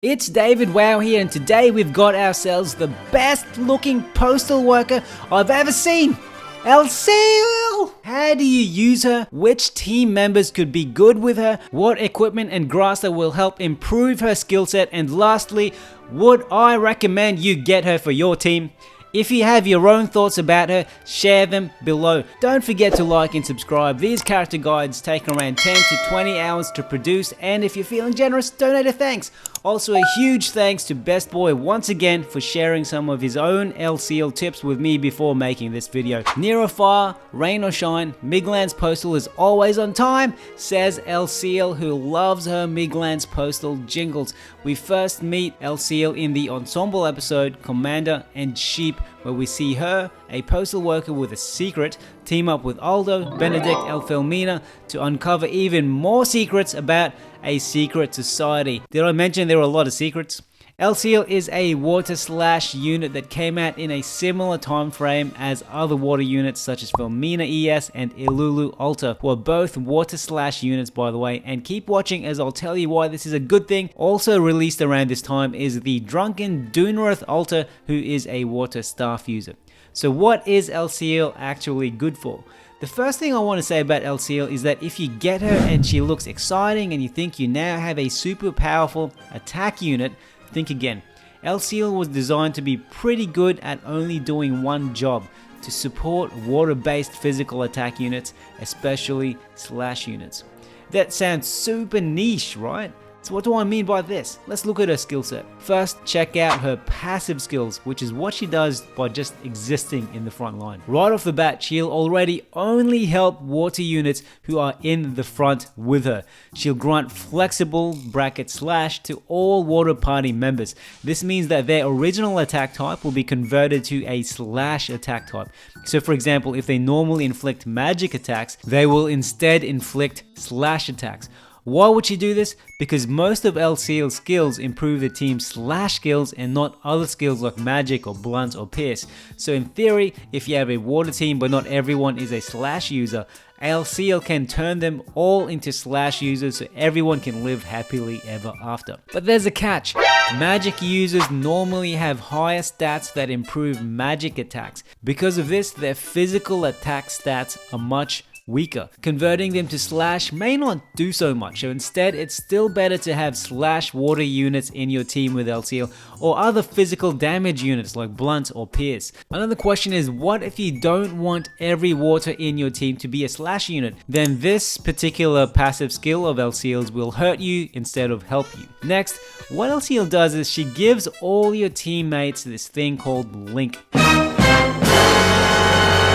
It's David Wow here, and today we've got ourselves the best looking postal worker I've ever seen, Elseal! How do you use her? Which team members could be good with her? What equipment and Grasta will help improve her skill set? And lastly, would I recommend you get her for your team? If you have your own thoughts about her, share them below. Don't forget to like and subscribe. These character guides take around 10 to 20 hours to produce, and if you're feeling generous, donate a thanks. Also a huge thanks to Best Boy once again for sharing some of his own Elseal tips with me before making this video. Near or far, rain or shine, Miglance Postal is always on time, says Elseal, who loves her Miglance Postal jingles. We first meet Elseal in the ensemble episode Commander and Sheep, where we see her, a postal worker with a secret, team up with Aldo, Benedict, Elfelmina to uncover even more secrets about a secret society. Did I mention there are a lot of secrets? Elseal is a water slash unit that came out in a similar time frame as other water units such as Felmina ES and Ilulu Alta, who are both water slash units by the way, and keep watching as I'll tell you why this is a good thing. Also released around this time is the Drunken Dunrath Alta, who is a water staff user. So what is Elseal actually good for? The first thing I want to say about Elseal is that if you get her and she looks exciting and you think you now have a super powerful attack unit, think again. Elseal was designed to be pretty good at only doing one job, to support water-based physical attack units, especially slash units. That sounds super niche, right? So what do I mean by this? Let's look at her skill set. First, check out her passive skills, which is what she does by just existing in the front line. Right off the bat, she'll already only help water units who are in the front with her. She'll grant flexible / to all water party members. This means that their original attack type will be converted to a slash attack type. So for example, if they normally inflict magic attacks, they will instead inflict slash attacks. Why would she do this? Because most of Elseal's skills improve the team's slash skills and not other skills like magic or blunt or pierce. So in theory, if you have a water team but not everyone is a slash user, Elseal can turn them all into slash users so everyone can live happily ever after. But there's a catch. Magic users normally have higher stats that improve magic attacks. Because of this, their physical attack stats are much weaker. Converting them to slash may not do so much, so instead it's still better to have slash water units in your team with Elseal, or other physical damage units like blunt or pierce. Another question is, what if you don't want every water in your team to be a slash unit? Then this particular passive skill of Elseal's will hurt you instead of help you. Next, what Elseal does is she gives all your teammates this thing called Link.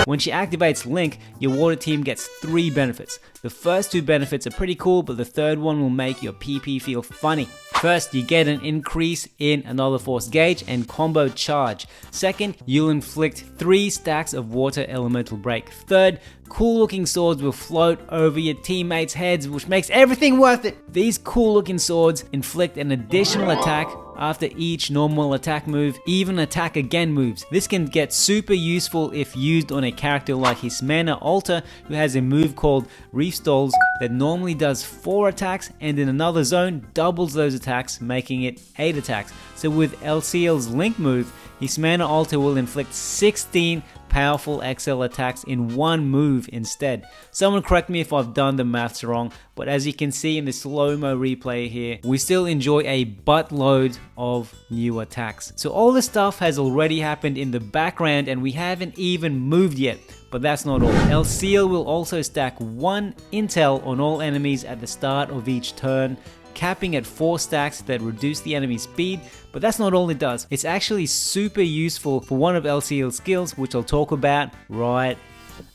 When she activates Link, your water team gets 3 benefits. The first 2 benefits are pretty cool, but the third one will make your PP feel funny. First, you get an increase in another force gauge and combo charge. Second, you'll inflict 3 stacks of water elemental break. Third, cool looking swords will float over your teammates' heads, which makes everything worth it. These cool looking swords inflict an additional attack after each normal attack move, even attack again moves. This can get super useful if used on a character like Hismana Alta, who has a move called Reef Stalls that normally does 4 attacks and in another zone doubles those attacks, making it 8 attacks. So with Elseal's Link move, Hismana Alta will inflict 16 powerful XL attacks in one move instead. Someone correct me if I've done the maths wrong, but as you can see in the slow-mo replay here, we still enjoy a buttload of new attacks. So all this stuff has already happened in the background and we haven't even moved yet. But that's not all. Elseal will also stack 1 intel on all enemies at the start of each turn, capping at 4 stacks that reduce the enemy's speed, but that's not all it does. It's actually super useful for one of Elseal's skills, which I'll talk about right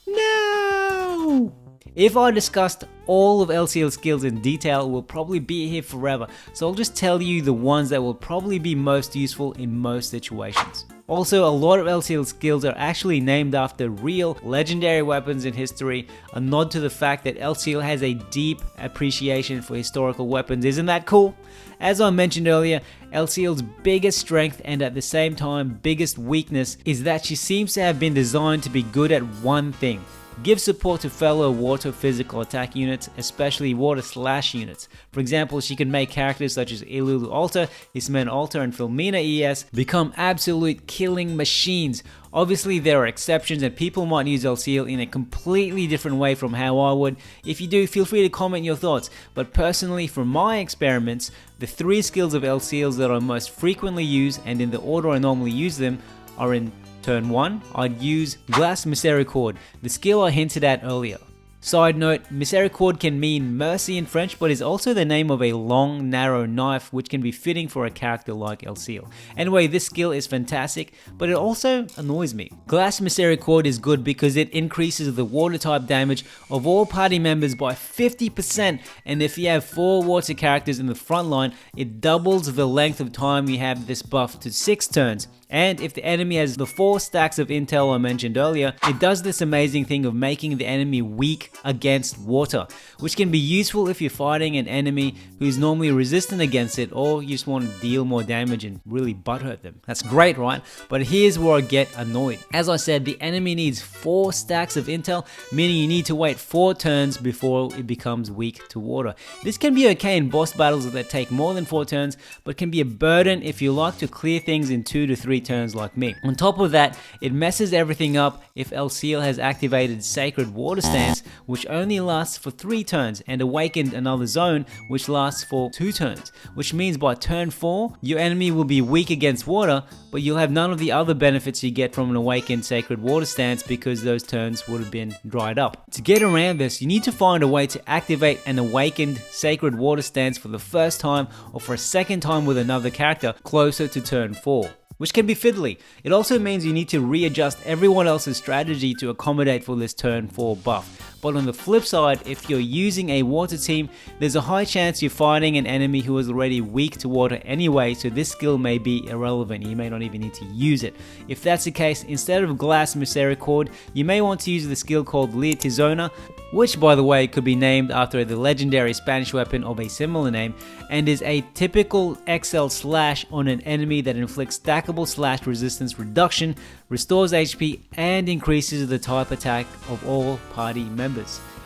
now. If I discussed all of Elseal's skills in detail, we'll probably be here forever, so I'll just tell you the ones that will probably be most useful in most situations. Also, a lot of Elseal's skills are actually named after real legendary weapons in history, a nod to the fact that Elseal has a deep appreciation for historical weapons. Isn't that cool? As I mentioned earlier, Elseal's biggest strength and at the same time biggest weakness is that she seems to have been designed to be good at one thing: Give support to fellow water physical attack units, especially water slash units. For example, she can make characters such as Elal Alter, Hismen Alter, and Filmina ES become absolute killing machines. Obviously, there are exceptions and people might use Elseal in a completely different way from how I would. If you do, feel free to comment your thoughts. But personally, from my experiments, the 3 skills of Elseals that I most frequently use and in the order I normally use them are in turn 1, I'd use Glass Miséricorde, the skill I hinted at earlier. Side note, Miséricorde can mean mercy in French, but is also the name of a long, narrow knife which can be fitting for a character like Elseal. Anyway, this skill is fantastic, but it also annoys me. Glass Miséricorde is good because it increases the water type damage of all party members by 50%, and if you have 4 water characters in the front line, it doubles the length of time you have this buff to 6 turns. And if the enemy has the 4 stacks of intel I mentioned earlier, it does this amazing thing of making the enemy weak against water, which can be useful if you're fighting an enemy who's normally resistant against it, or you just want to deal more damage and really butthurt them. That's great, right? But here's where I get annoyed. As I said, the enemy needs 4 stacks of intel, meaning you need to wait 4 turns before it becomes weak to water. This can be okay in boss battles that take more than 4 turns, but can be a burden if you like to clear things in 2 to 3 turns like me. On top of that, it messes everything up if Elseal has activated Sacred Water Stance, which only lasts for 3 turns, and awakened Another Zone, which lasts for 2 turns, which means by turn 4, your enemy will be weak against water, but you'll have none of the other benefits you get from an awakened Sacred Water Stance because those turns would have been dried up. To get around this, you need to find a way to activate an awakened Sacred Water Stance for the first time or for a second time with another character closer to turn 4. Which can be fiddly. It also means you need to readjust everyone else's strategy to accommodate for this turn 4 buff. But on the flip side, if you're using a water team, there's a high chance you're fighting an enemy who is already weak to water anyway, so this skill may be irrelevant. You may not even need to use it. If that's the case, instead of Glass Miséricorde, you may want to use the skill called Tizona, which by the way could be named after the legendary Spanish weapon of a similar name, and is a typical XL slash on an enemy that inflicts stackable slash resistance reduction, restores HP, and increases the type attack of all party members.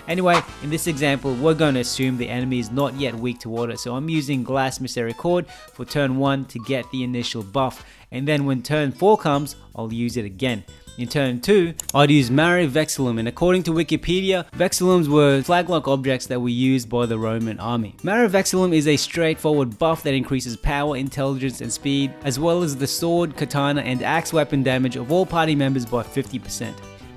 Anyway, in this example, we're going to assume the enemy is not yet weak to water, so I'm using Glass Miséricorde for turn 1 to get the initial buff, and then when turn 4 comes, I'll use it again. In turn 2, I'd use Mare Vexillum, and according to Wikipedia, Vexillums were flag-like objects that were used by the Roman army. Mare Vexillum is a straightforward buff that increases power, intelligence, and speed, as well as the sword, katana, and axe weapon damage of all party members by 50%.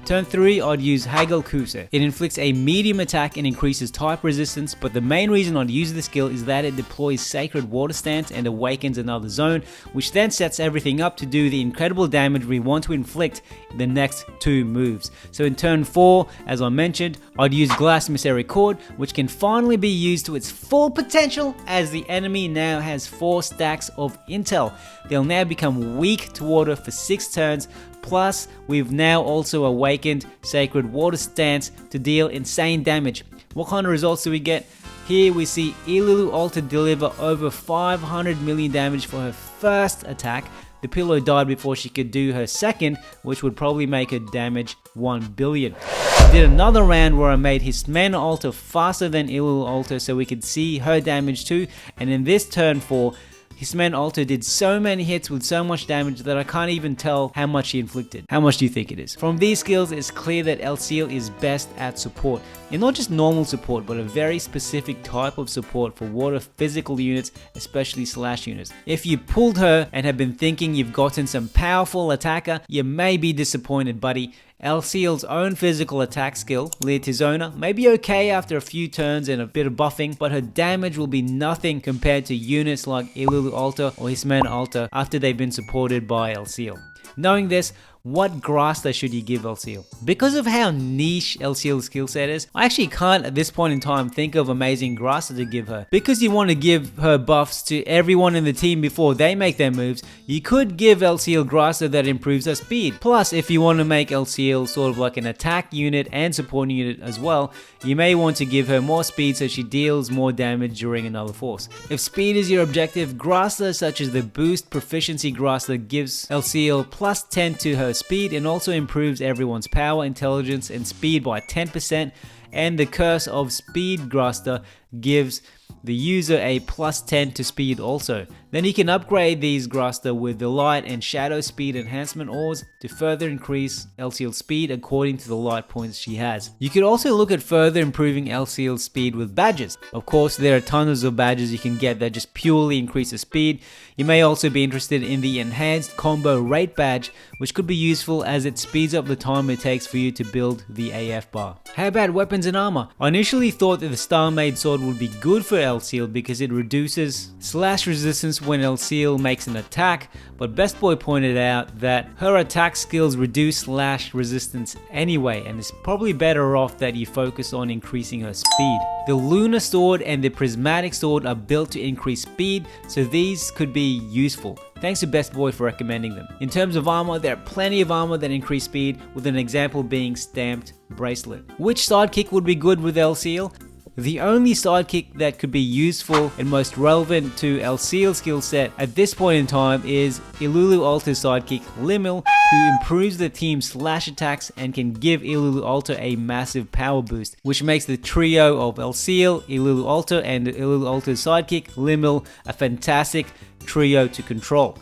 Turn 3, I'd use Hagelkuse. It inflicts a medium attack and increases type resistance, but the main reason I'd use the skill is that it deploys Sacred Water Stance and awakens Another Zone, which then sets everything up to do the incredible damage we want to inflict in the next 2 moves. So in turn 4, as I mentioned, I'd use Glass Miséricorde, which can finally be used to its full potential as the enemy now has 4 stacks of intel. They'll now become weak to water for 6 turns, plus we've now also awakened Sacred Water Stance to deal insane damage. What kind of results do we get? Here we see Elal Alter deliver over 500 million damage for her first attack. The pillow died before she could do her second, which would probably make her damage 1 billion. I did another round where I made Hismen Alter faster than Elal Alter so we could see her damage too, and in this turn 4, Hismen Alter did so many hits with so much damage that I can't even tell how much he inflicted. How much do you think it is? From these skills, it's clear that Elseal is best at support. And not just normal support, but a very specific type of support for water physical units, especially slash units. If you pulled her and have been thinking you've gotten some powerful attacker, you may be disappointed, buddy. Elseal's own physical attack skill, Tizona, may be okay after a few turns and a bit of buffing, but her damage will be nothing compared to units like Elal Alter or Hismen Alter after they've been supported by Elseal. Knowing this, what Grasta should you give Elseal? Because of how niche Elseal's skill set is, I actually can't at this point in time think of amazing Grasta to give her. Because you want to give her buffs to everyone in the team before they make their moves, you could give Elseal Grasta that improves her speed. Plus, if you want to make Elseal sort of like an attack unit and supporting unit as well, you may want to give her more speed so she deals more damage during another force. If speed is your objective, Grasta such as the Boost Proficiency Grasta gives Elseal plus 10 to her speed and also improves everyone's power, intelligence, and speed by 10%. And the Curse of Speed Grasta gives the user a plus 10 to speed also. Then you can upgrade these Grasta with the light and shadow speed enhancement ores to further increase Elseal's speed according to the light points she has. You could also look at further improving Elseal's speed with badges. Of course, there are tons of badges you can get that just purely increase the speed. You may also be interested in the enhanced combo rate badge, which could be useful as it speeds up the time it takes for you to build the AF bar. How about weapons and armor? I initially thought that the Star Maid sword would be good for Elseal because it reduces slash resistance when Elseal makes an attack, but Best Boy pointed out that her attack skills reduce slash resistance anyway, and it's probably better off that you focus on increasing her speed. The Lunar Sword and the Prismatic Sword are built to increase speed, so these could be useful. Thanks to Best Boy for recommending them. In terms of armor, there are plenty of armor that increase speed, with an example being Stamped Bracelet. Which sidekick would be good with Elseal? The only sidekick that could be useful and most relevant to Elseal's skill set at this point in time is Ilulu Alta's sidekick Limil, who improves the team's slash attacks and can give Ilulu Alta a massive power boost, which makes the trio of Elseal, Ilulu Alta, and Ilulu Alta's sidekick Limil a fantastic trio to control.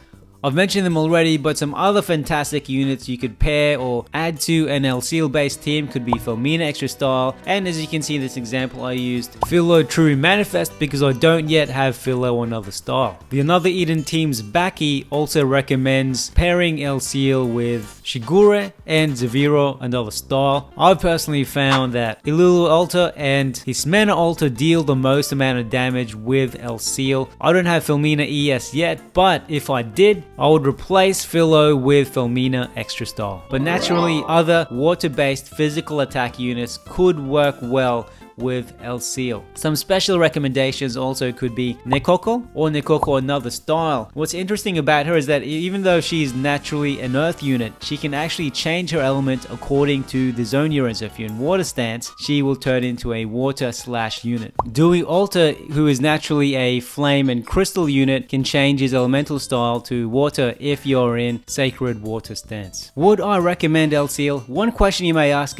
I've mentioned them already, but some other fantastic units you could pair or add to an Elseal based team could be Felmina Extra Style, and as you can see in this example I used Philo True Manifest because I don't yet have Philo Another Style. The Another Eden team's Baki also recommends pairing Elseal with Shigure and Zaviro Another Style. I've personally found that Ilulu Alta and Hismena Alta deal the most amount of damage with Elseal. I don't have Felmina ES yet, but if I did, I would replace Philo with Felmina Extra Style. But naturally, other water-based physical attack units could work well with Elseal. Some special recommendations also could be Nekoko or Nekoko Another Style. What's interesting about her is that even though she's naturally an earth unit, she can actually change her element according to the zone you're in. So if you're in water stance, she will turn into a water slash unit. Dewey Alta, who is naturally a flame and crystal unit, can change his elemental style to water if you're in sacred water stance. Would I recommend Elseal? One question you may ask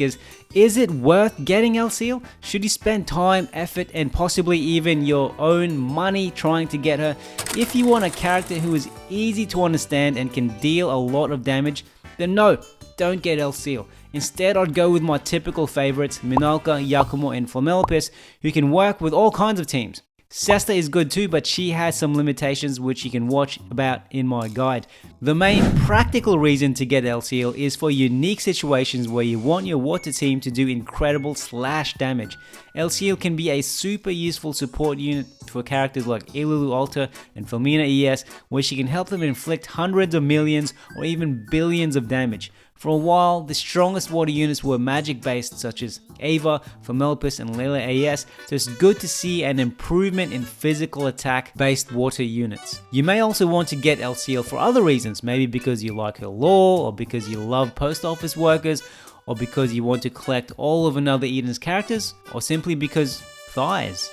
is it worth getting Elseal? Should you spend time, effort, and possibly even your own money trying to get her? If you want a character who is easy to understand and can deal a lot of damage, then no, don't get Elseal. Instead, I'd go with my typical favorites, Minalka, Yakumo, and Flamelopus, who can work with all kinds of teams. Sesta is good too, but she has some limitations which you can watch about in my guide. The main practical reason to get Elseal is for unique situations where you want your water team to do incredible slash damage. Elseal can be a super useful support unit for characters like Ilulu Alta and Felmina ES, where she can help them inflict hundreds of millions or even billions of damage. For a while, the strongest water units were magic based, such as Ava, Flamelopus, and Layla AS, so it's good to see an improvement in physical attack based water units. You may also want to get Elseal for other reasons, maybe because you like her lore, or because you love post office workers, or because you want to collect all of Another Eden's characters, or simply because thighs.